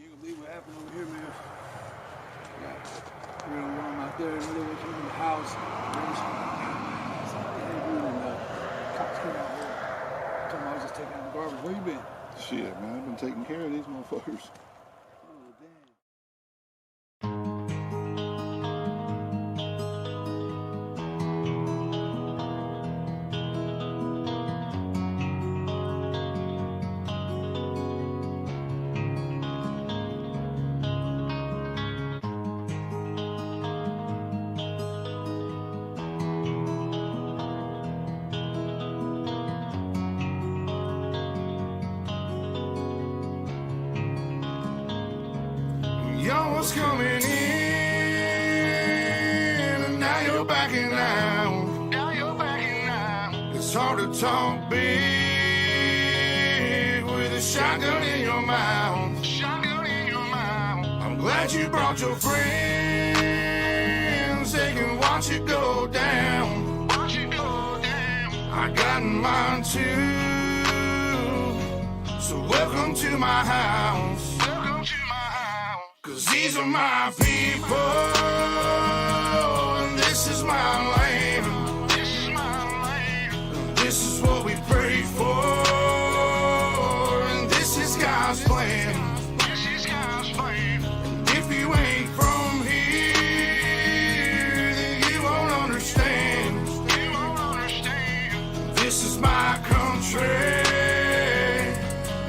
You ain't gonna believe what happened over here, man. Got real warm out there, and they came in the house. Somebody had you, and cops came out here. I told them I was just taking out the garbage. Where you been? Shit, man, I've been taking care of these motherfuckers. Oh, damn. Y'all was coming in, and now you're backing out. Now you're backing out. It's hard to talk big with a shotgun in your mouth. Shotgun in your mouth. I'm glad you brought your friends. They can watch it go down. Watch it go down. I got mine too. So welcome to my house. Cause these are my people, and this is my land. This is my land. This is what we pray for, and this is God's plan. This is God's plan. And if you ain't from here, then you won't understand. You won't understand. This is my country,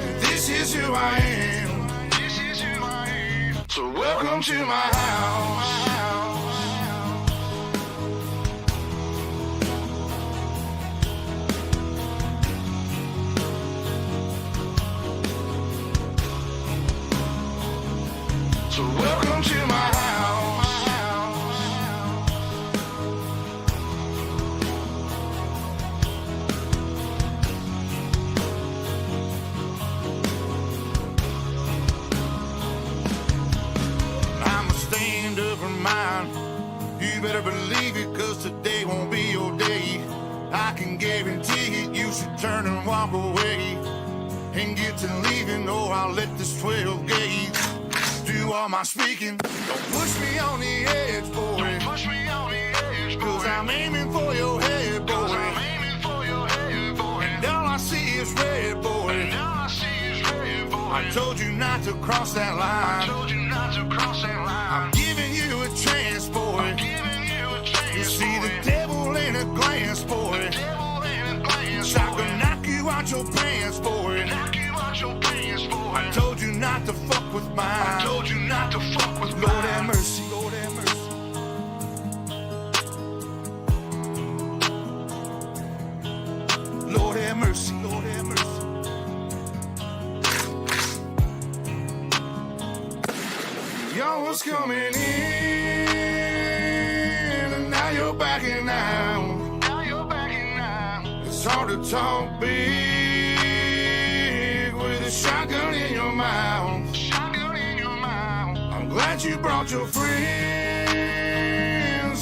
and this is who I am. So welcome to my house. So welcome to my house. Mine. You better believe it, cause today won't be your day. I can guarantee it, you should turn and walk away and get to leaving, or I'll let this 12 gauge do all my speaking. Don't push me on the edge, boy. Don't push me on the edge, boy. Cause I'm aiming for your head, boy. I'm aiming for your head, boy. And all I see is red, boy. And all I see is red, boy. I told you not to cross that line. I told you not to cross that line. I'm giving you a chance, boy. I'm giving you a chance, you see boy. The devil in a glance, boy. The devil in a glance, I can knock you out your pants, boy. Knock you out your pants, boy. I told you not to fuck with mine. I told you not to fuck with mine. Lord have mercy. Lord have mercy. Lord have mercy. Lord have mercy. Y'all was coming in, and now you're backing out. Now you're backing out. It's hard to talk big with a shotgun in your mouth. Shotgun in your mouth. I'm glad you brought your friends.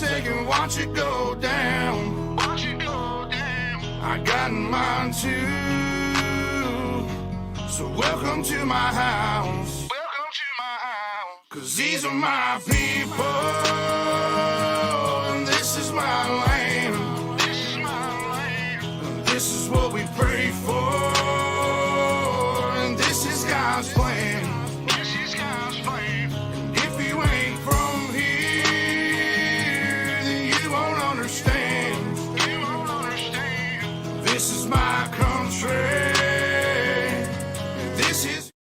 They can watch it go down. Watch it go down. I got mine too. So welcome to my house. Cause these are my people, and this is my land. This is my land. And this is what we pray for, and this is God's plan. This is God's plan. And if you ain't from here, then you won't understand. You won't understand. This is my country, and this is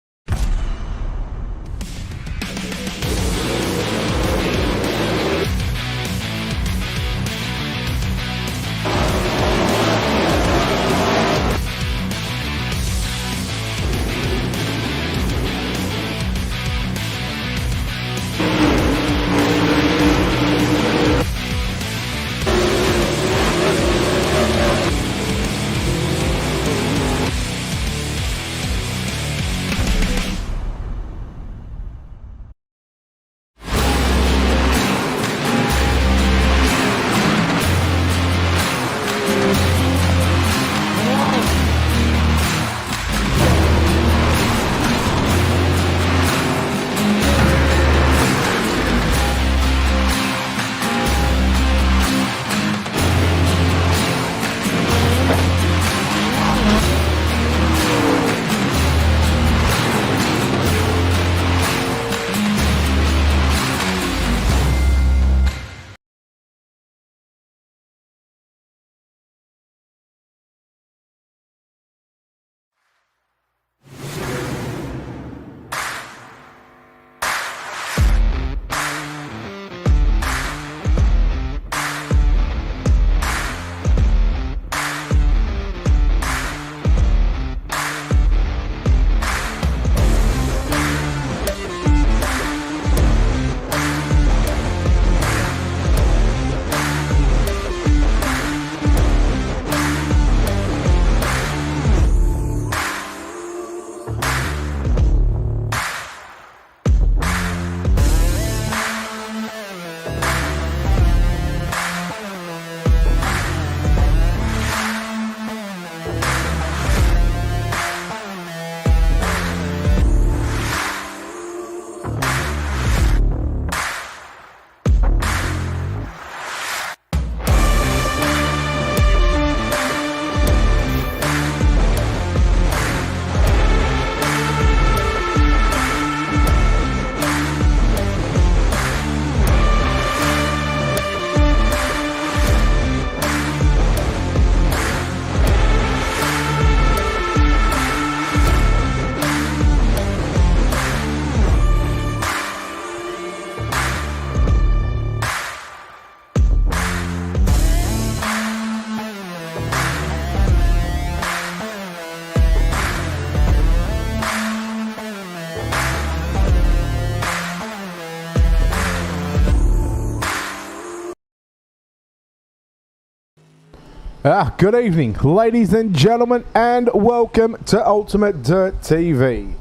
Good evening, ladies and gentlemen, and welcome to Ultimate Dirt TV.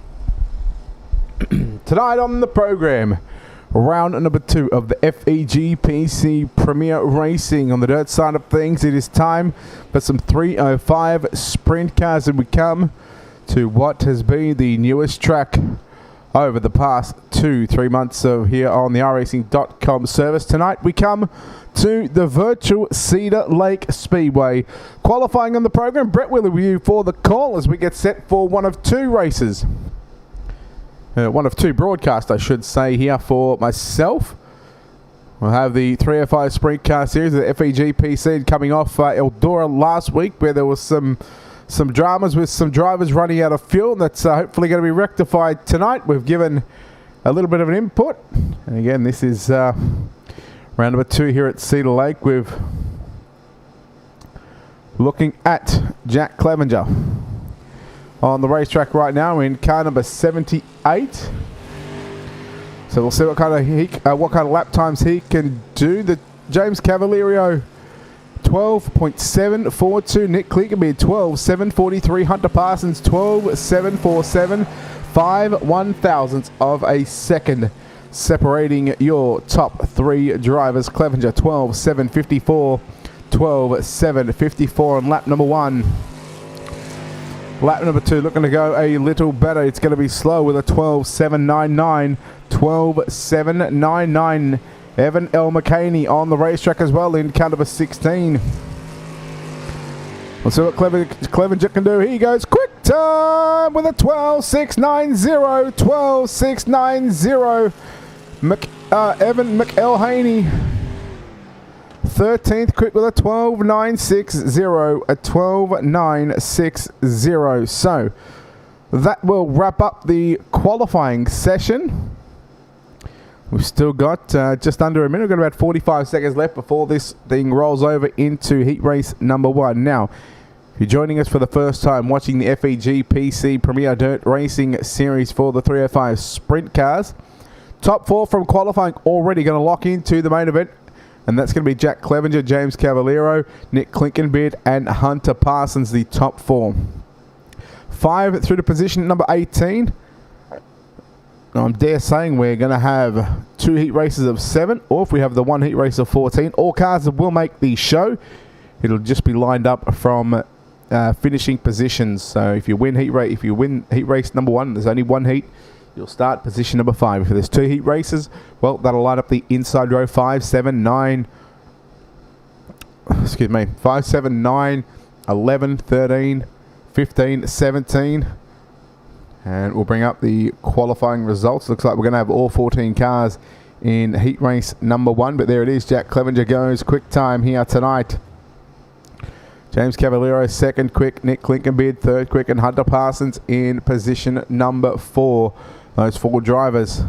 Tonight on the program, round number 2 of the FEGPC Premier Racing. On the dirt side of things, it is time for some 305 sprint cars, and we come to what has been the newest track over the past 2-3 months of here on the iRacing.com service. Tonight we come to the virtual Cedar Lake Speedway. Qualifying on the program, Brett will review for the call as we get set for one of two races. One of two broadcasts, I should say, here for myself. We'll have the 305 Sprint Car Series, the FEGPC, coming off Eldora last week, where there was some dramas with some drivers running out of fuel. That's hopefully going to be rectified tonight. We've given a little bit of an input. And again, this is round number 2 here at Cedar Lake. We're looking at Jack Clevenger on the racetrack right now in car number 78. So we'll see what kind of lap times he can do. The James Cavaliero 12.742, Nick Clinkenbeard 12.743, Hunter Parsons 12.747, 5/1000ths of a second separating your top 3 drivers. Clevenger 12.754, 12.754 on lap number 1. Lap number 2 looking to go a little better. It's going to be slow with a 12.799, 12.799. Evan L. McCaney on the racetrack as well in car number 16. We'll see what Clevenger can do. He goes quick time with a 12.690, 12.690. Evan McElhaney 13th, quick with a 12.960, a 12.960. So that will wrap up the qualifying session. We've still got just under a minute. We've got about 45 seconds left before this thing rolls over into heat race number 1. Now, if you're joining us for the first time watching the FEGPC Premier Dirt Racing Series for the 305 Sprint Cars, top 4 from qualifying already going to lock into the main event. And that's going to be Jack Clevenger, James Cavaliero, Nick Clinkenbeard, and Hunter Parsons, the top 4. 5 through to position number 18. I'm dare saying we're going to have 2 heat races of 7, or if we have the 1 heat race of 14, all cars that will make the show. It'll just be lined up from finishing positions. So if you win heat race number 1, there's only 1 heat. You'll start position number 5. If there's 2 heat races, well, that'll line up the inside row 5, 7, 9. Excuse me, 5, 7, 9, 11, 13, 15, 17. And we'll bring up the qualifying results. Looks like we're going to have all 14 cars in heat race number 1. But there it is. Jack Clevenger goes quick time here tonight. James Cavaliero 2nd quick. Nick Clinkenbeard 3rd quick. And Hunter Parsons in position number 4. Those 4 drivers.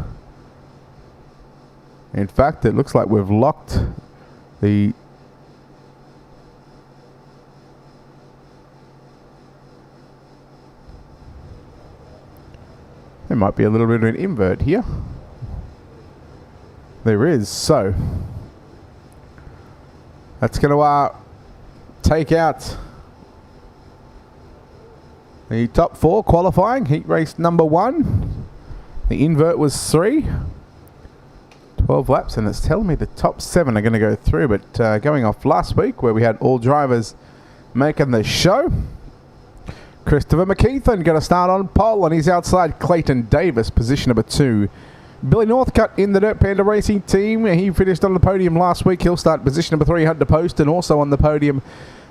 In fact, it looks like we've locked the... There might be a little bit of an invert here. There is. So that's going to take out the top 4 qualifying. Heat race number 1. The invert was 3. 12 laps, and it's telling me the top 7 are going to go through. But going off last week where we had all drivers making the show, Christopher McKeithen got to start on pole, and he's outside Clayton Davis, position number 2. Billy Northcutt in the Dirt Panda Racing team. He finished on the podium last week. He'll start position number 3. Hunter Post, and also on the podium,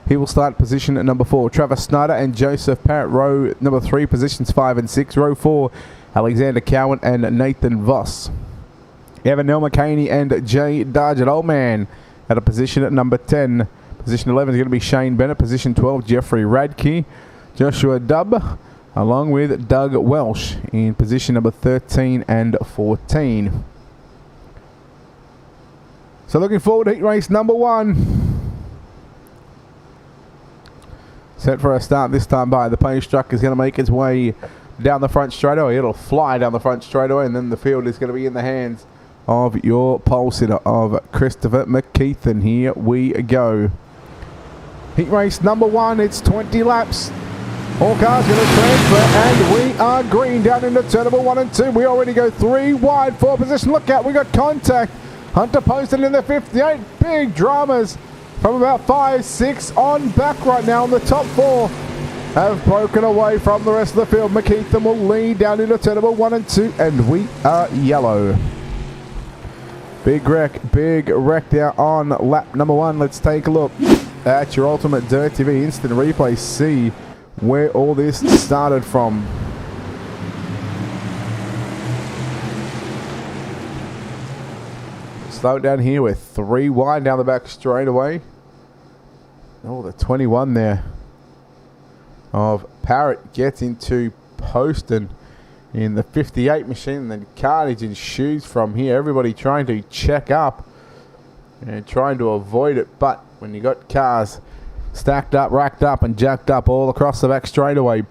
he will start position at number 4. Travis Snyder and Joseph Parrott, row number 3, positions 5 and 6. Row 4, Alexander Cowan and Nathan Voss. Evan L. McCaney and Jay Dargett. Old man at a position at number 10. Position 11 is going to be Shane Bennett. Position 12, Jeffrey Radke. Joshua Dubb, along with Doug Welsh in position number 13 and 14. So looking forward to heat race number 1. Set for a start this time by the pace truck is going to make its way down the front straightaway. It'll fly down the front straightaway, and then the field is going to be in the hands of your pole sitter of Christopher McKeithen. Here we go. Heat race number 1, it's 20 laps. All cars going to transfer, and we are green down into turn number 1 and 2. We already go 3 wide for position. Look out, we got contact. Hunter posted in the 58. Big dramas from about 5, 6 on back right now. On the top 4 have broken away from the rest of the field. McKeithen will lead down into turn number 1 and 2, and we are yellow. Big wreck there on lap number 1. Let's take a look at your UltimateDirtTV instant replay. See where all this started from. Slow it down here. We're 3 wide down the back straight away. Oh, the 21 there of Parrott gets into Poston in the 58 machine, and then carnage ensues from here. Everybody trying to check up and trying to avoid it, but when you got cars stacked up, racked up and jacked up all across the back straightaway,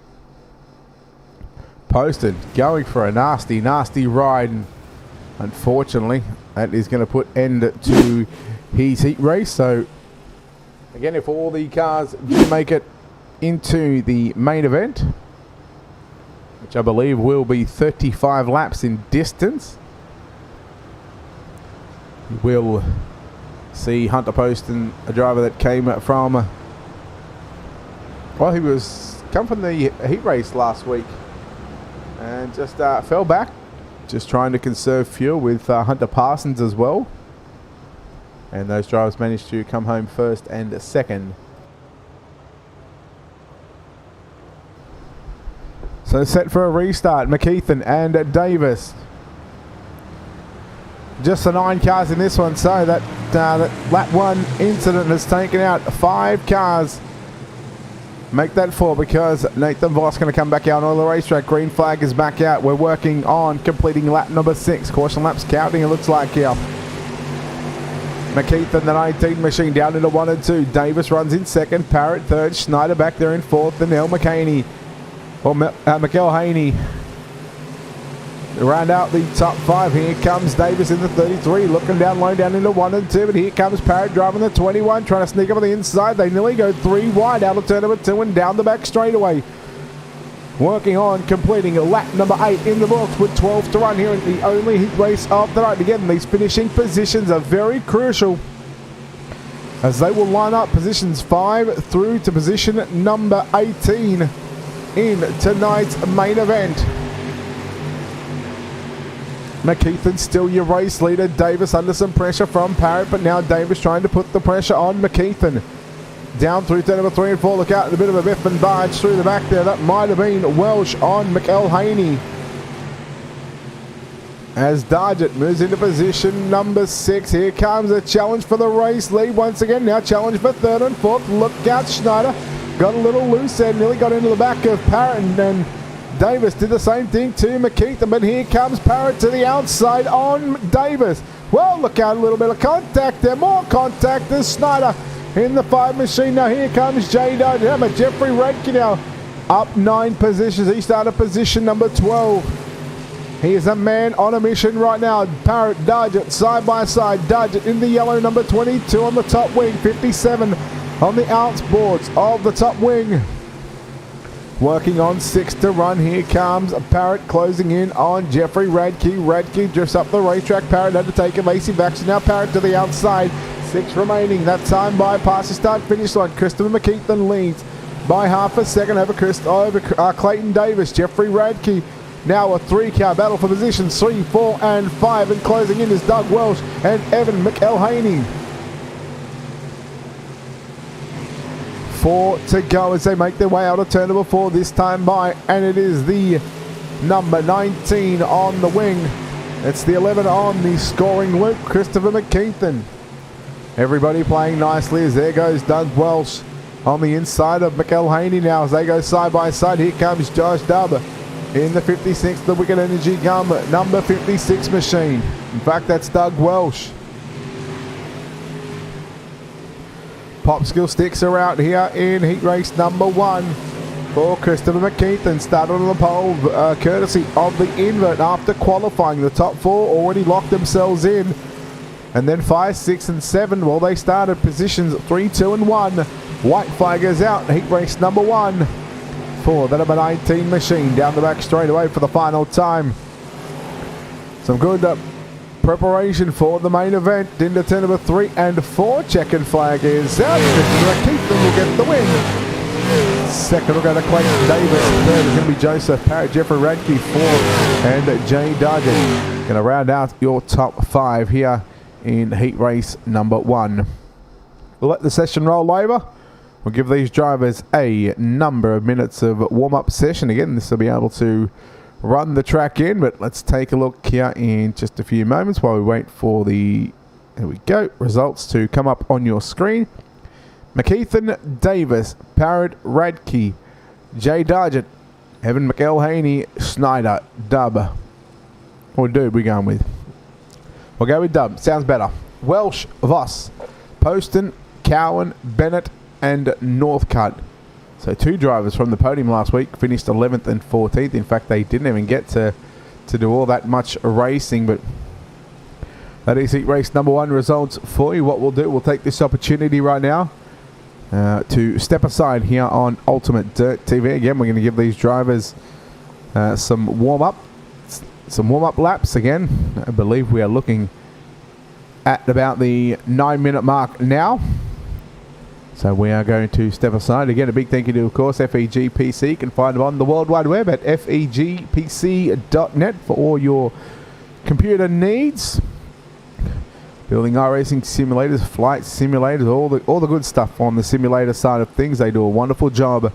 Poston going for a nasty ride, and unfortunately that is going to put end to his heat race. So again, if all the cars do make it into the main event, which I believe will be 35 laps in distance, we'll see Hunter Poston, a driver that came from, well, he was come from the heat race last week and just fell back, just trying to conserve fuel with Hunter Parsons as well. And those drivers managed to come home first and second. So set for a restart, McKeithen and Davis. Just the 9 cars in this one, so that lap 1 incident has taken out 5 cars. Make that 4 because Nathan Voss going to come back out on the racetrack. Green flag is back out. We're working on completing lap number 6. Caution laps counting, it looks like here. McKeithen, the 19 machine, down into 1 and 2. Davis runs in second. Parrott third. Schneider back there in fourth. And Nell McHaney. Or Mikel Haney. Round out the top 5. Here comes Davis in the 33. Looking down low down into 1 and 2. But here comes Parrott driving the 21. Trying to sneak up on the inside. They nearly go 3 wide out of turn number 2 and down the back straightaway. Working on completing lap number 8 in the books with 12 to run here in the only heat race of the night. Again, these finishing positions are very crucial as they will line up positions 5 through to position number 18 in tonight's main event. McKeithen still your race leader. Davis under some pressure from Parrott, but now Davis trying to put the pressure on McKeithen. Down through turn number 3 and 4. Look out, a bit of a biff and barge through the back there. That might have been Welsh on Mikel Haney. As Dargett moves into position number 6. Here comes a challenge for the race lead once again. Now challenge for 3rd and 4th. Look out, Schneider. Got a little loose there. Nearly got into the back of Parrott, and then Davis did the same thing to McKeithen. But here comes Parrott to the outside on Davis. Well, look out, a little bit of contact there. More contact as Schneider in the 5 machine. Now here comes Jeffrey Redke now up 9 positions. He started position number 12. He is a man on a mission right now. Parrott, Dargett side by side. Dargett in the yellow, number 22 on the top wing. 57 on the outboards of the top wing. Working on 6 to run. Here comes Parrott closing in on Jeffrey Radke. Radke drifts up the racetrack. Parrott had to take evasive action. Now Parrott to the outside. 6 remaining. That time by past the start finish line. Christopher McKeithen leads by half a second over Clayton Davis. Jeffrey Radke now a 3-car battle for positions 3, 4 and 5. And closing in is Doug Welsh and Evan McElhaney. 4 to go as they make their way out of turn number 4 this time by, and it is the number 19 on the wing. It's the 11 on the scoring loop, Christopher McKeithen. Everybody playing nicely as there goes Doug Welsh on the inside of McElhaney now as they go side by side. Here comes Josh Dubber in the 56, the Wicked Energy Gum number 56 machine. In fact, that's Doug Welsh. Popsicle sticks are out here in heat race number 1 for Christopher McKeithen. Started on the pole courtesy of the invert after qualifying. The top 4 already locked themselves in. And then 5, 6 and 7, well, they started positions 3, 2 and 1 White flag is out. Heat race number 1 for the number 19 machine. Down the back straight away for the final time. Some good preparation for the main event. Into turn number 3 and 4. Checkered flag is out. Keith will get the win. Second will go to Clayton Davis. Third is going to be Joseph Parrott, Jeffrey Radke. 4th and Jay Dargett. Going to round out your top 5 here in heat race number 1. We'll let the session roll over. We'll give these drivers a number of minutes of warm-up session. Again, this will be able to run the track in, but let's take a look here in just a few moments while we wait for the, there we go, results to come up on your screen. McKeithen, Davis, Parrott, Radke, Jay Dargett, Evan McElhaney, Snyder, Dub. Or Dude we going with? We'll go with Dub. Sounds better. Welsh, Voss, Poston, Cowan, Bennett, and Northcutt. So 2 drivers from the podium last week finished 11th and 14th. In fact, they didn't even get to do all that much racing, but that is heat race number 1 results for you. What we'll do, we'll take this opportunity right now to step aside here on Ultimate Dirt TV. Again, we're going to give these drivers some warm-up laps again. I believe we are looking at about the 9-minute mark now. So we are going to step aside. Again, a big thank you to, of course, FEGPC. You can find them on the World Wide Web at FEGPC.net for all your computer needs. Building iRacing simulators, flight simulators, all the good stuff on the simulator side of things. They do a wonderful job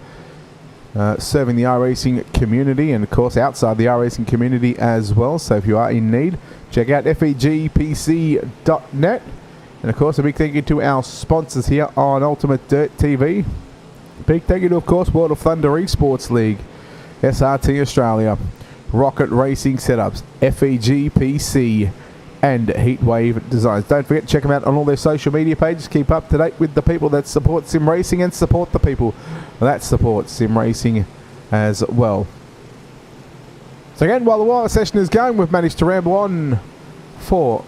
serving the iRacing community and, of course, outside the iRacing community as well. So if you are in need, check out FEGPC.net. And, of course, a big thank you to our sponsors here on Ultimate Dirt TV. Big thank you to, of course, World of Thunder Esports League, SRT Australia, Rocket Racing Setups, FEGPC, and Heatwave Designs. Don't forget to check them out on all their social media pages. Keep up to date with the people that support sim racing and support the people that support sim racing as well. So again, while the wire session is going, we've managed to ramble on for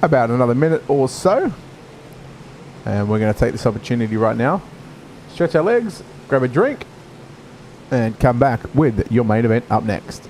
about another minute or so. And we're going to take this opportunity right now, stretch our legs, grab a drink, and come back with your main event up next.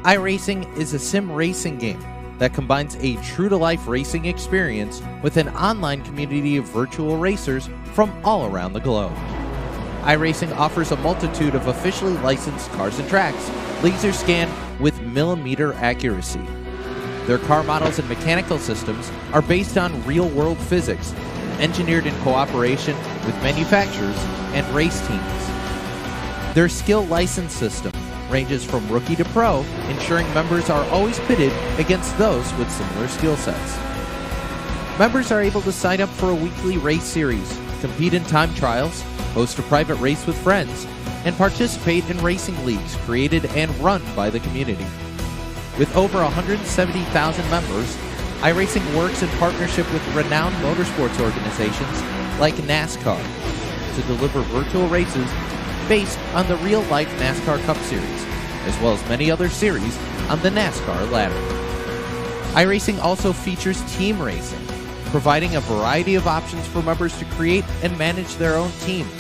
iRacing is a sim racing game that combines a true-to-life racing experience with an online community of virtual racers from all around the globe. iRacing offers a multitude of officially licensed cars and tracks, laser scanned with millimeter accuracy. Their car models and mechanical systems are based on real-world physics, engineered in cooperation with manufacturers and race teams. Their skill license system ranges from rookie to pro, ensuring members are always pitted against those with similar skill sets. Members are able to sign up for a weekly race series, compete in time trials, host a private race with friends, and participate in racing leagues created and run by the community. With over 170,000 members, iRacing works in partnership with renowned motorsports organizations like NASCAR to deliver virtual races based on the real-life NASCAR Cup Series, as well as many other series on the NASCAR ladder. iRacing also features team racing, providing a variety of options for members to create and manage their own teams,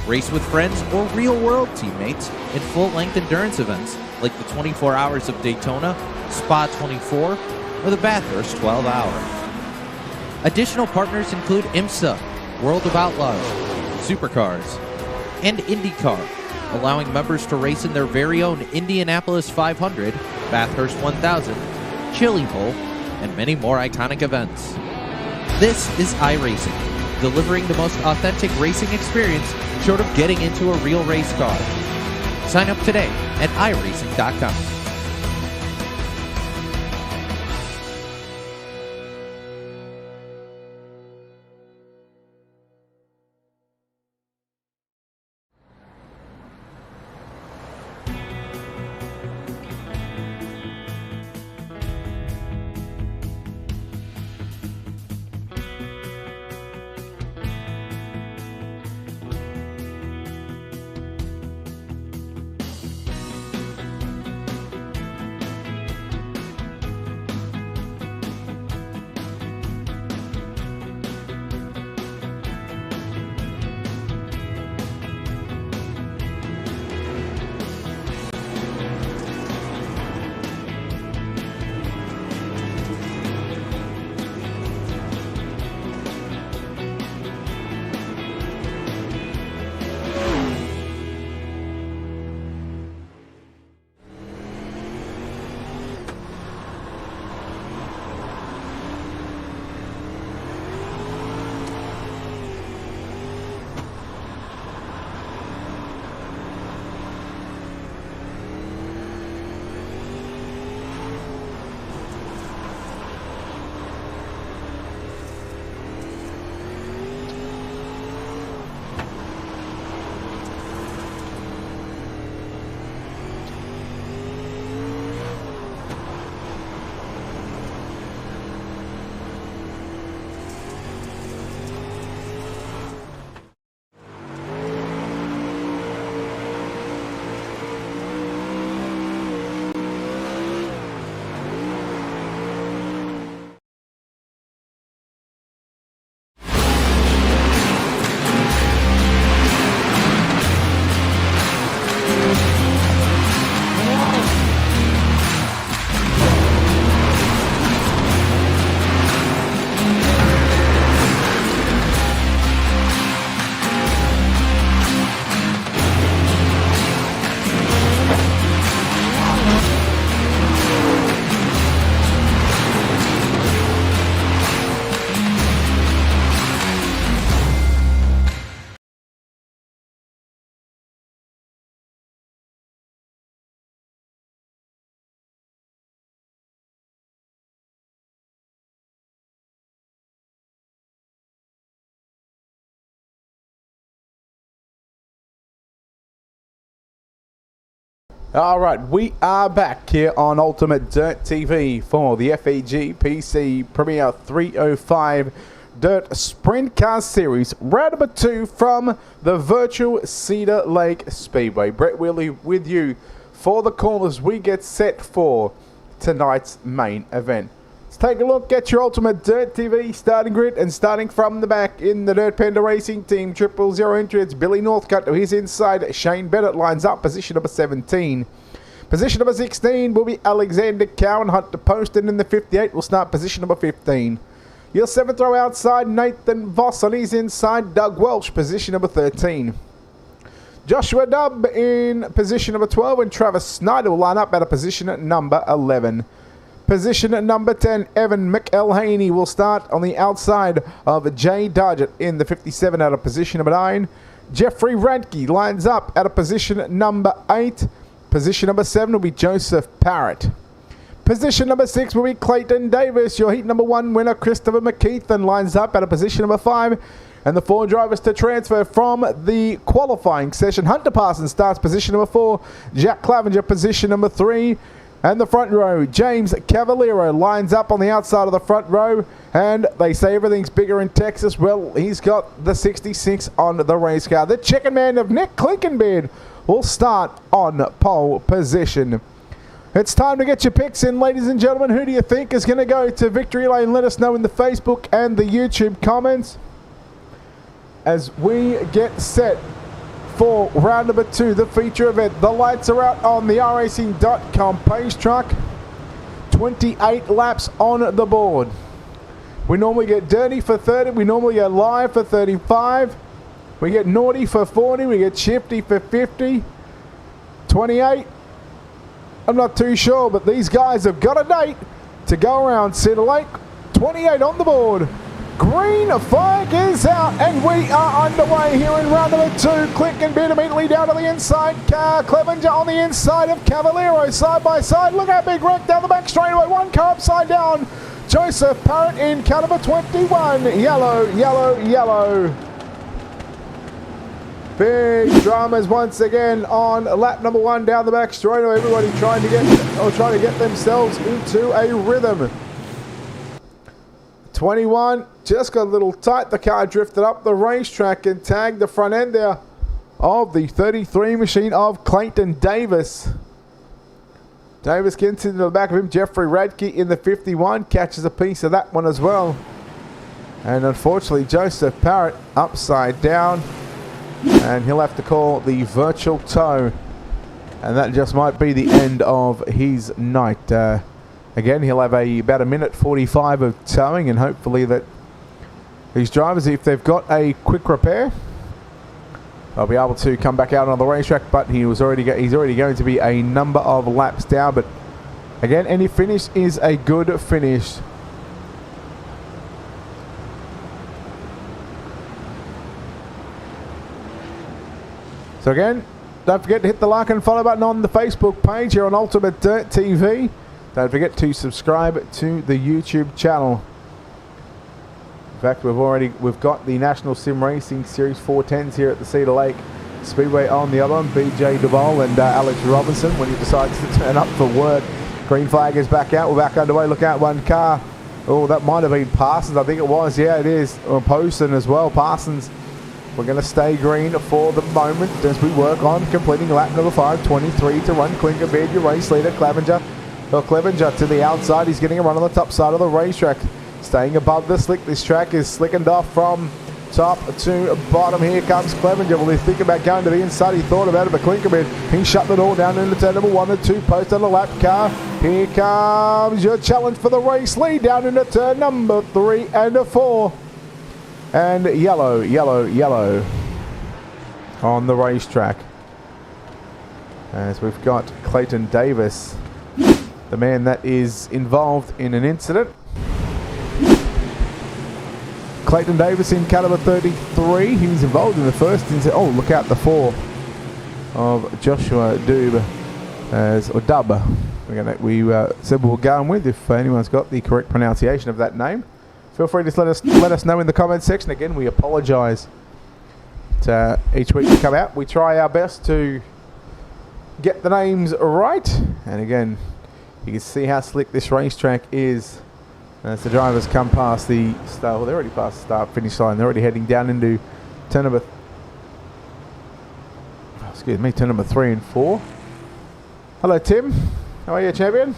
race with friends or real-world teammates in full-length endurance events like the 24 Hours of Daytona, Spa 24, or the Bathurst 12 Hour. Additional partners include IMSA, World of Outlaws, Supercars, and IndyCar, allowing members to race in their very own Indianapolis 500, Bathurst 1000, Chili Bowl, and many more iconic events. This is iRacing, delivering the most authentic racing experience short of getting into a real race car. Sign up today at iRacing.com. All right, we are back here on Ultimate Dirt TV for the FEGPC Premier 305 Dirt Sprint Car Series, round number 2 from the virtual Cedar Lake Speedway. Brett Wheeler with you for the call as we get set for tonight's main event. Let's take a look at your Ultimate Dirt TV starting grid, and starting from the back in the Dirt Panda Racing Team 000 entry, it's Billy Northcutt to his inside. Shane Bennett lines up position number 17. Position number 16 will be Alexander Cowan. Hunter Poston in the 58 will start position number 15. Your 7th row outside, Nathan Voss on his inside. Doug Welsh, position number 13. Joshua Dubb in position number 12, and Travis Snyder will line up at a position at number 11. Position at number 10, Evan McElhaney will start on the outside of Jay Dargett in the 57 out of position number 9. Jeffrey Radke lines up at a position at number 8. Position number 7 will be Joseph Parrott. Position number 6 will be Clayton Davis. Your heat number 1 winner, Christopher McKeithen, lines up at a position number 5. And the 4 drivers to transfer from the qualifying session. Hunter Parsons starts position number 4. Jack Clavenger, position number 3. And the front row, James Cavallero lines up on the outside of the front row. And they say everything's bigger in Texas. Well, he's got the 66 on the race car. The chicken man of Nick Klinkenbeard will start on pole position. It's time to get your picks in, ladies and gentlemen. Who do you think is going to go to victory lane? Let us know in the Facebook and the YouTube comments as we get set for round number 2, the feature event. The lights are out on the iRacing.com page truck. 28 laps on the board. We normally get dirty for 30. We normally get live for 35. We get naughty for 40. We get shifty for 50. 28. I'm not too sure, but these guys have got a date to go around Cedar Lake. 28 on the board. Green flag is out, and we are underway here in round number 2. Klinkenbeard immediately down to the inside. Clevenger on the inside of Cavallero, side by side. Look how big wreck down the back straightaway. 1 car upside down. Joseph Parrott in car number 21. Yellow, yellow, yellow. Big dramas once again on lap number 1 down the back straightaway. Everybody trying to get themselves into a rhythm. 21 just got a little tight. The car drifted up the racetrack and tagged the front end there of the 33 machine of Clayton Davis. Davis gets into the back of him. Jeffrey Radke in the 51 catches a piece of that one as well. And unfortunately, Joseph Parrott upside down. And he'll have to call the virtual tow. And that just might be the end of his night. Again, he'll have about a minute 45 of towing, and hopefully that these drivers, if they've got a quick repair, they'll be able to come back out on the racetrack. But he's already going to be a number of laps down. But again, any finish is a good finish. So again, don't forget to hit the like and follow button on the Facebook page here on UltimateDirtTV. Don't forget to subscribe to the YouTube channel. In fact, we've got the National Sim Racing Series 410s here at the Cedar Lake Speedway on the other one. BJ Duval and Alex Robinson when he decides to turn up for work. Green flag is back out. We're back underway. Look out, 1 car. Oh, that might have been Parsons. I think it was. Yeah, it is. Or Poston as well. Parsons. We're going to stay green for the moment as we work on completing lap number 5. 23 to run. Klinkenbeard, your race leader. Clevenger to the outside. He's getting a run on the top side of the racetrack. Staying above the slick. This track is slickened off from top to bottom. Here comes Clevenger. Will he think about going to the inside? He thought about it, but Klinkenbeard, he shut the door down into turn number 1 and 2. Post on the lap car. Here comes your challenge for the race lead down into turn number 3 and 4. And yellow, yellow, yellow on the racetrack. As we've got Clayton Davis, the man that is involved in an incident. Clayton Davis in car number 33. He was involved in the first incident. Oh, look out, the 4 of Joshua Dubb. We said we were going with. If anyone's got the correct pronunciation of that name, feel free to let us know in the comments section. Again, we apologise to each week to come out. We try our best to get the names right. And again, you can see how slick this racetrack is as the drivers come past the start. Well, they're already past the start-finish line. They're already heading down into turn number 3 and 4. Hello, Tim. How are you, champion?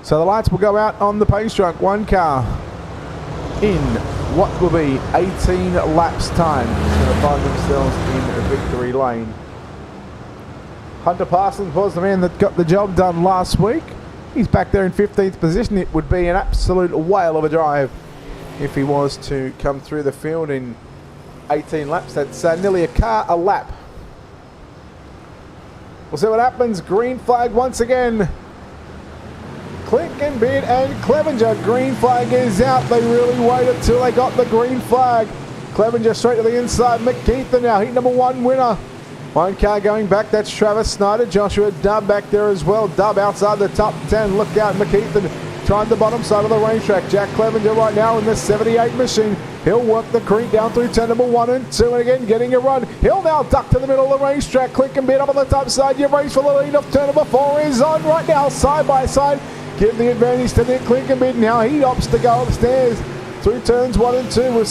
So the lights will go out on the pace truck. 1 car in what will be 18 laps time. It's going to find themselves in a victory lane. Hunter Parsons was the man that got the job done last week. He's back there in 15th position. It would be an absolute whale of a drive if he was to come through the field in 18 laps. That's nearly a car a lap. We'll see what happens. Green flag once again. Clink and Beard and Clevenger. Green flag is out. They really waited till they got the green flag. Clevenger straight to the inside. McKeithen now, heat number 1 winner. One car going back, that's Travis Snyder. Joshua Dubb back there as well. Dubb outside the top 10. Look out, McKeithen trying the bottom side of the racetrack. Jack Clevenger right now in the 78 machine. He'll work the creek down through turn number 1 and 2, and again getting a run. He'll now duck to the middle of the racetrack. Click and Beard up on the top side. Your race for the lead off turn number 4 is on right now, side by side. Give the advantage to the Clink and Beard. Now he opts to go upstairs through turns 1 and 2. We've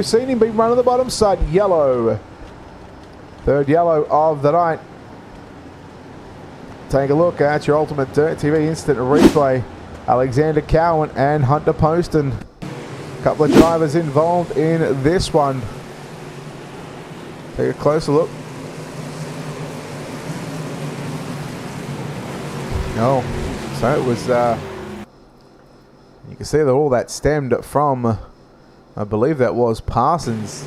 seen him be running the bottom side. Yellow. Third yellow of the night. Take a look at your Ultimate Dirt TV instant replay. Alexander Cowan and Hunter Poston. A couple of drivers involved in this one. Take a closer look. Oh, so it was, you can see that all that stemmed from, I believe that was Parsons,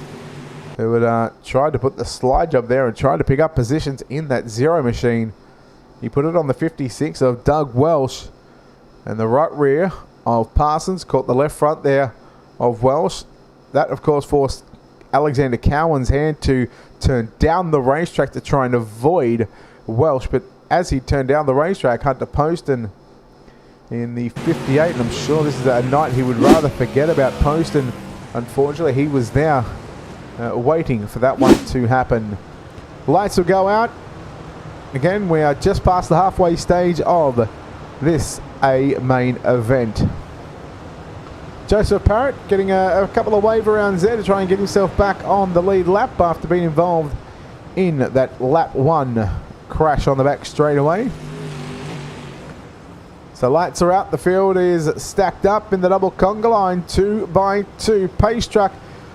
who had tried to put the slide job there and tried to pick up positions in that 0 machine. He put it on the 56 of Doug Welsh, and the right rear of Parsons caught the left front there of Welsh. That, of course, forced Alexander Cowan's hand to turn down the racetrack to try and avoid Welsh. But as he turned down the racetrack, Hunter Poston in the 58, and I'm sure this is a night he would rather forget about Poston. Unfortunately, he was there waiting for that one to happen. Lights will go out. Again, we are just past the halfway stage of this A main event. Joseph Parrott getting a couple of wave arounds there to try and get himself back on the lead lap after being involved in that lap 1 crash on the back straightaway. So lights are out. The field is stacked up in the double conga line, 2 by 2. Pace truck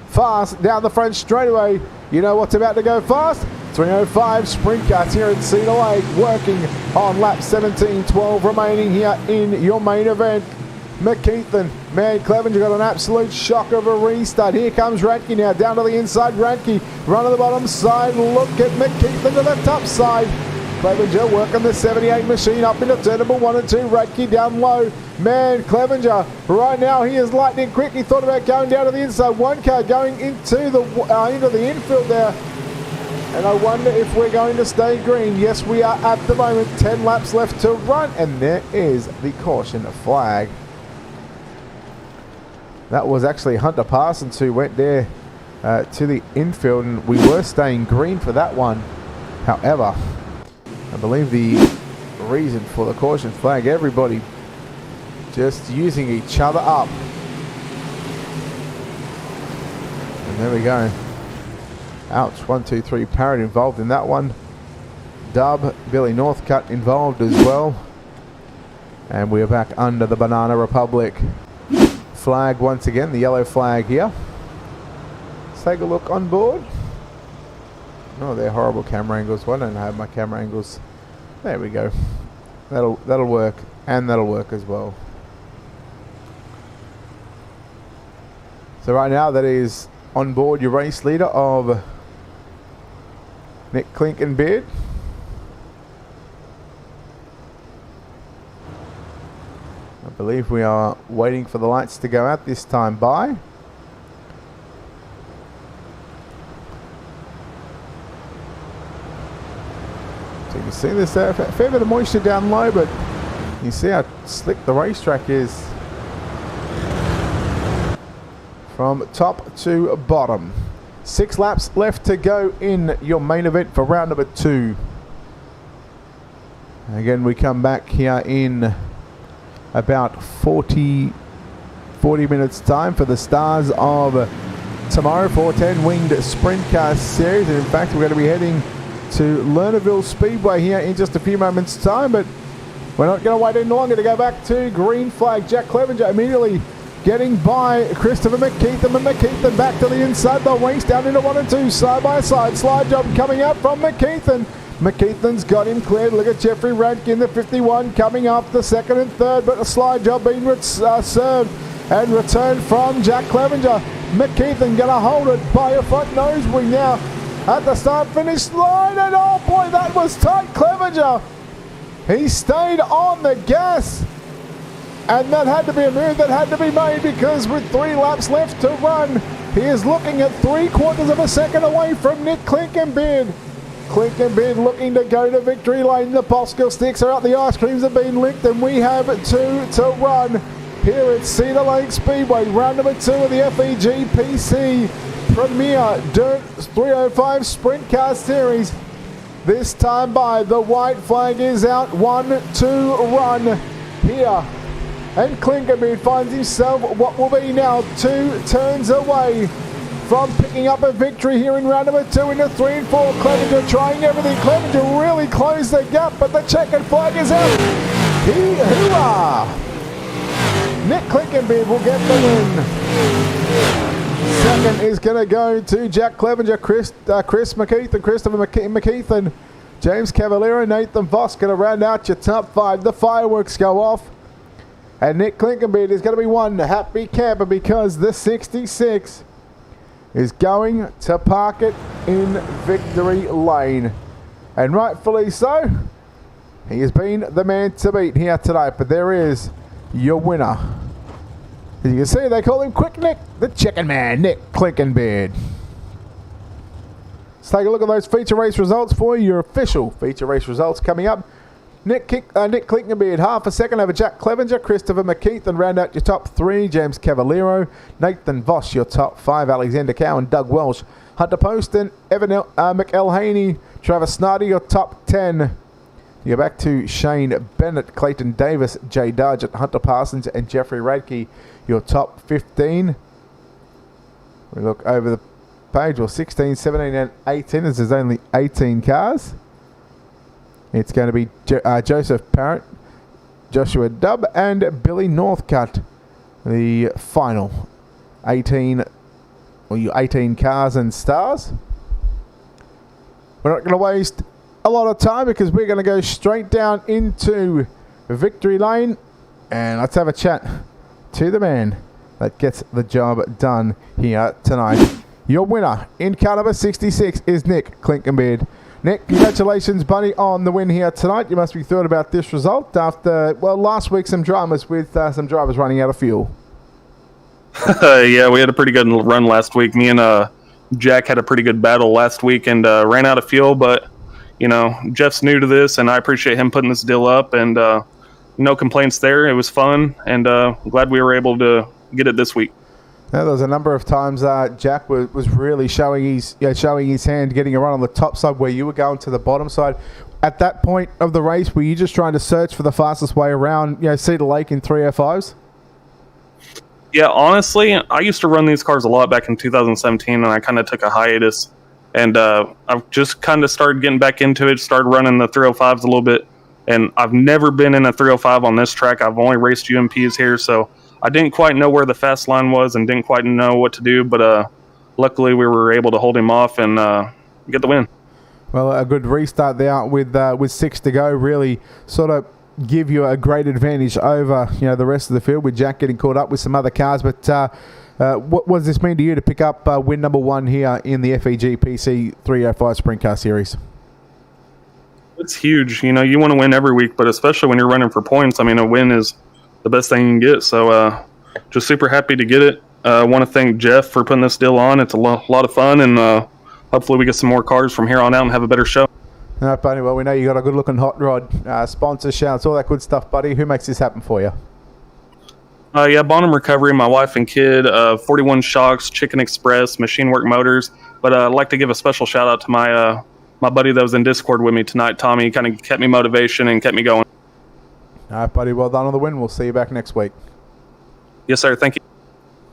fast down the front straightaway. You know what's about to go fast? 305 Sprintcars here at Cedar Lake, working on lap 17, 12 remaining here in your main event. McKeithen, man, Clevenger got an absolute shock of a restart. Here comes Radke now, down to the inside. Radke, run to the bottom side. Look at McKeithen to the top side. Clevenger working the 78 machine up into turn number 1 and 2. Radke down low. Man, Clevenger, right now he is lightning quick. He thought about going down to the inside. One car going into the infield there. And I wonder if we're going to stay green. Yes, we are at the moment. 10 laps left to run. And there is the caution flag. That was actually Hunter Parsons who went there to the infield. And we were staying green for that one. However, I believe the reason for the caution flag, everybody just using each other up. And there we go. Ouch, 1, 2, 3, Parrott involved in that one. Dubb, Billy Northcutt involved as well. And we are back under the Banana Republic flag once again, the yellow flag here. Let's take a look on board. Oh, they're horrible camera angles. Why don't I have my camera angles? There we go. That'll work, and that'll work as well. So right now that is on board your race leader of Nick Clink and Beard. I believe we are waiting for the lights to go out this time by. So you can see there's a fair bit of moisture down low, but you see how slick the racetrack is from top to bottom. 6 laps left to go in your main event for round number 2. Again, we come back here in about 40 minutes time for the stars of tomorrow, 410 winged sprint car series. And in fact, we're going to be heading to Lernerville Speedway here in just a few moments time, but we're not going to wait any longer to go back to green flag. Jack Clevenger immediately getting by Christopher McKeithen, and McKeithen back to the inside. They'll race down into 1 and 2 side by side. Slide job coming out from McKeithen. McKeithen's got him cleared. Look at Jeffrey Radke in the 51 coming up the second and third, but a slide job being served and returned from Jack Clevenger. McKeithen going to hold it by a front nose wing now at the start-finish line, and oh boy, that was tight. Clevenger, he stayed on the gas, and that had to be a move that had to be made, because with 3 laps left to run, he is looking at 3/4 of a second away from Nick Klinkenbeard. Klinkenbeard looking to go to victory lane. The Boskill sticks are out, the ice creams have been licked, and we have 2 to run here at Cedar Lake Speedway. Round number 2 of the FEGPC Premier Dirt 305 Sprint Car Series. This time by the white flag is out. 1 to run here. And Klinkenbeard finds himself what will be now 2 turns away from picking up a victory here in round number 2 into 3 and 4. Clevenger trying everything. Clevenger really closed the gap, but the checkered flag is out. Hee-hoo-ah! Nick Klinkenbeard will get the win. Second is going to go to Jack Clevenger, Chris McKeithen, Christopher McKeithen, James Cavallero, Nathan Voss going to round out your top 5. The fireworks go off. And Nick Klinkenbeard is going to be one happy camper, because the 66 is going to park it in victory lane. And rightfully so. He has been the man to beat here tonight. But there is your winner. As you can see, they call him Quick Nick, the chicken man, Nick Klinkenbeard. Let's take a look at those feature race results for you. Your official feature race results coming up. Nick Klinkenbeard, half a second over Jack Clevenger. Christopher McKeithen round out your top 3. James Cavallero, Nathan Voss your top 5. Alexander Cowan, Doug Welsh, Hunter Poston, Evan McElhaney, Travis Snyder your top 10. You go back to Shane Bennett, Clayton Davis, Jay Dargent, Hunter Parsons, and Jeffrey Radke your top 15. We look over the page, well, 16, 17, and 18, as there's only 18 cars. It's going to be Joseph Parrott, Joshua Dubb, and Billy Northcutt. The final 18 cars and stars. We're not going to waste a lot of time, because we're going to go straight down into victory lane. And let's have a chat to the man that gets the job done here tonight. Your winner in car number 66 is Nick Klinkenbeard. Nick, congratulations, buddy, on the win here tonight. You must be thrilled about this result after, well, last week some dramas with some drivers running out of fuel. Yeah, we had a pretty good run last week. Me and Jack had a pretty good battle last week and ran out of fuel, but, you know, Jeff's new to this, and I appreciate him putting this deal up, and no complaints there. It was fun, and glad we were able to get it this week. Now, there was a number of times Jack was really showing his hand, getting a run on the top side where you were going to the bottom side. At that point of the race, were you just trying to search for the fastest way around, Cedar Lake in 305s? Yeah, honestly, I used to run these cars a lot back in 2017, and I kind of took a hiatus. And I've just kind of started getting back into it, started running the 305s a little bit. And I've never been in a 305 on this track. I've only raced UMPs here, so I didn't quite know where the fast line was and didn't quite know what to do, but luckily we were able to hold him off and get the win. Well, a good restart there with 6 to go really sort of give you a great advantage over the rest of the field, with Jack getting caught up with some other cars. But what does this mean to you to pick up win number 1 here in the FEGPC 305 Sprint Car Series? It's huge. You want to win every week, but especially when you're running for points. I mean, a win is the best thing you can get. So just super happy to get it. I want to thank Jeff for putting this deal on. It's a lot of fun, and hopefully we get some more cars from here on out and have a better show. All right, buddy. Well, we know you got a good-looking hot rod, sponsor shouts, all that good stuff, buddy. Who makes this happen for you? Yeah, Bonham Recovery, my wife and kid, 41 Shocks, Chicken Express, Machine Work Motors. But I'd like to give a special shout-out to my buddy that was in Discord with me tonight, Tommy. He kind of kept me motivation and kept me going. All right, buddy. Well done on the win. We'll see you back next week. Yes, sir. Thank you.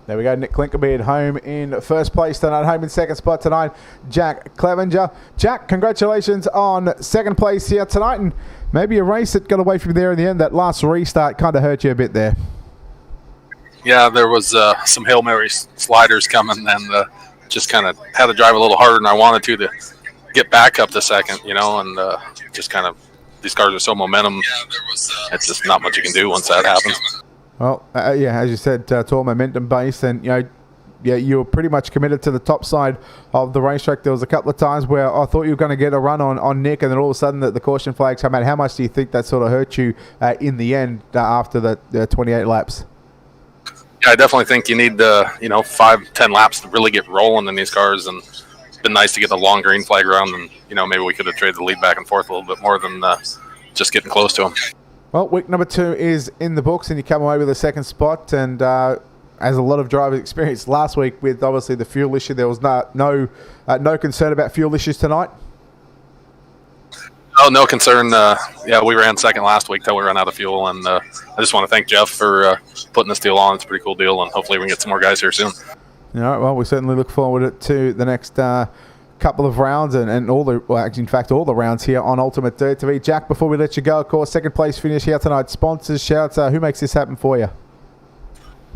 There we go. Nick Klinkenbeard home in first place tonight. Home in second spot tonight, Jack Clevenger. Jack, congratulations on second place here tonight. And maybe a race that got away from you there in the end. That last restart kind of hurt you a bit there. Yeah, there was some Hail Mary sliders coming, and just kind of had to drive a little harder than I wanted to get back up to second, and just kind of these cars are so momentum. It's just not much you can do once that happens. Well, as you said, it's all momentum based, and you were pretty much committed to the top side of the racetrack. There was a couple of times where I thought you were going to get a run on Nick, and then all of a sudden the caution flags come out. How much do you think that sort of hurt you in the end after the 28 laps? Yeah, I definitely think you need 5-10 laps to really get rolling in these cars, and it's been nice to get the long green flag around, and maybe we could have traded the lead back and forth a little bit more than just getting close to him. Well, week number 2 is in the books, and you come away with a second spot, and as a lot of drivers experienced last week with obviously the fuel issue, there was no concern about fuel issues tonight. Oh, no concern. We ran second last week till we ran out of fuel, and I just want to thank Jeff for putting this deal on. It's a pretty cool deal, and hopefully we can get some more guys here soon. All right, well, we certainly look forward to the next couple of rounds and all the rounds here on UltimateDirtTV. Jack, before we let you go, of course, second place finish here tonight. Sponsors, shouts, who makes this happen for you?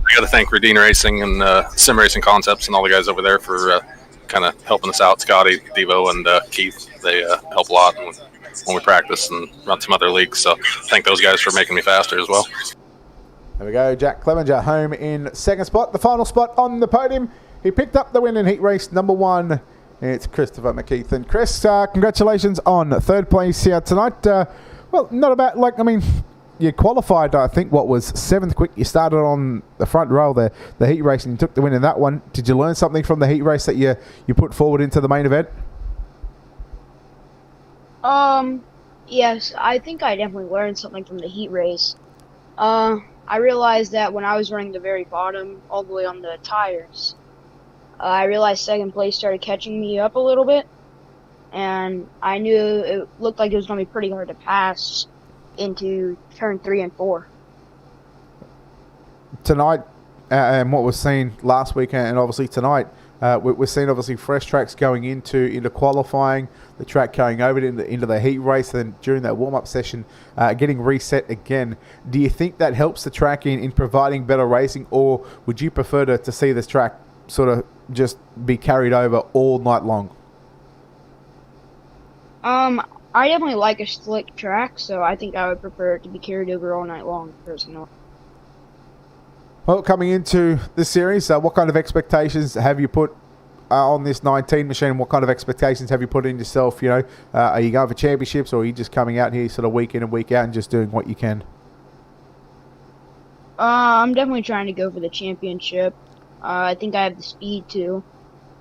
I got to thank Radine Racing and Sim Racing Concepts and all the guys over there for kind of helping us out. Scotty, Devo, and Keith, they help a lot when we practice and run some other leagues. So thank those guys for making me faster as well. There we go. Jack Clevenger home in second spot. The final spot on the podium. He picked up the win in heat race number 1. It's Christopher McKeith. And Chris, congratulations on third place here tonight. Not about you qualified, I think, what was 7th quick. You started on the front row there, the heat race, and you took the win in that one. Did you learn something from the heat race that you put forward into the main event? Yes, I think I definitely learned something from the heat race. I realized that when I was running the very bottom, all the way on the tires, I realized second place started catching me up a little bit, and I knew it looked like it was going to be pretty hard to pass into turn 3 and 4. Tonight, and what was seen last week, and obviously tonight, we're seeing obviously fresh tracks going into qualifying, the track carrying over into the heat race, and then during that warm-up session, getting reset again. Do you think that helps the track in providing better racing, or would you prefer to see this track sort of just be carried over all night long? I definitely like a slick track, so I think I would prefer it to be carried over all night long, personally. Well, coming into this series, what kind of expectations have you put on this 19 machine? What kind of expectations have you put in yourself? Are you going for championships, or are you just coming out here sort of week in and week out and just doing what you can? I'm definitely trying to go for the championship. I think I have the speed too.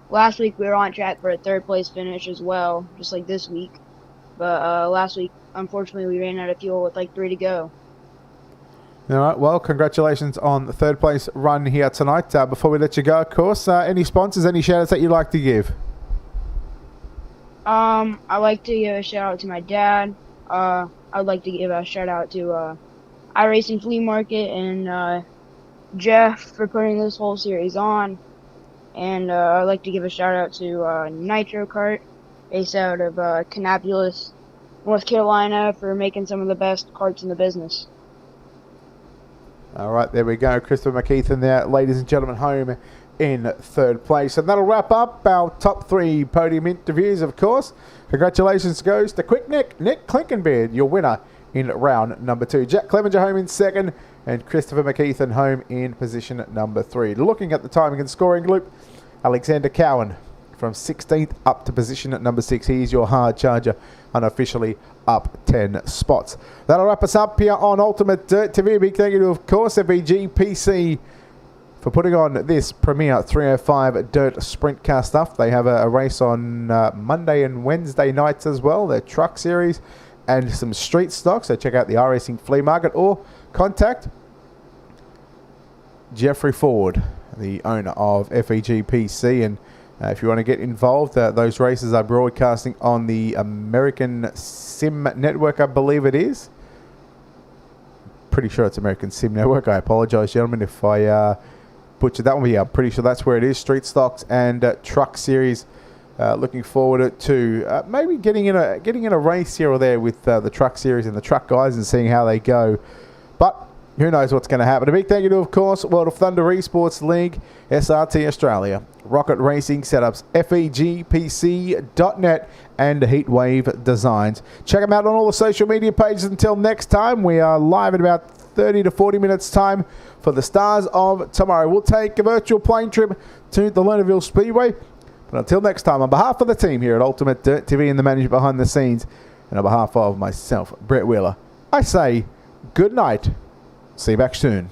Last week we were on track for a 3rd place finish as well, just like this week. But last week, unfortunately, we ran out of fuel with 3 to go. All right, well, congratulations on the 3rd place run here tonight. Before we let you go, of course, any sponsors, any shout-outs that you'd like to give? I'd like to give a shout-out to my dad. I'd like to give a shout-out to iRacing Flea Market and Jeff for putting this whole series on. And I'd like to give a shout-out to Nitro Kart, based out of Kannapolis, North Carolina, for making some of the best karts in the business. All right, there we go. Christopher McKeith in there, ladies and gentlemen, home in 3rd place. And that'll wrap up our top 3 podium interviews, of course. Congratulations goes to Quick Nick Klinkenbeard, your winner in round number 2. Jack Clevenger home in 2nd, and Christopher McKeith home in position number 3. Looking at the timing and scoring loop, Alexander Cowan from 16th up to position at number 6. He is your hard charger, unofficially up 10 spots. That'll wrap us up here on UltimateDirtTV. Big thank you to, of course, FEGPC for putting on this premier 305 Dirt Sprint Car stuff. They have a race on Monday and Wednesday nights as well, their truck series and some street stock. So check out the iRacing Flea Market or contact Jeffrey Ford, the owner of FEGPC, and if you want to get involved, those races are broadcasting on the American Sim Network, I believe it is. Pretty sure it's American Sim Network. I apologize, gentlemen, if I butchered that one. But yeah, I'm pretty sure that's where it is. Street Stocks and Truck Series. Looking forward to maybe getting in a race here or there with the Truck Series and the Truck guys and seeing how they go. But who knows what's going to happen. A big thank you to, of course, World of Thunder Esports League, SRT Australia, Rocket Racing Setups, FEGPC.net, and Heatwave Designs. Check them out on all the social media pages. Until next time, we are live in about 30 to 40 minutes time for the Stars of Tomorrow. We'll take a virtual plane trip to the Lernerville Speedway. But until next time, on behalf of the team here at Ultimate Dirt TV and the management behind the scenes, and on behalf of myself, Brett Wheeler, I say good night. See you back soon.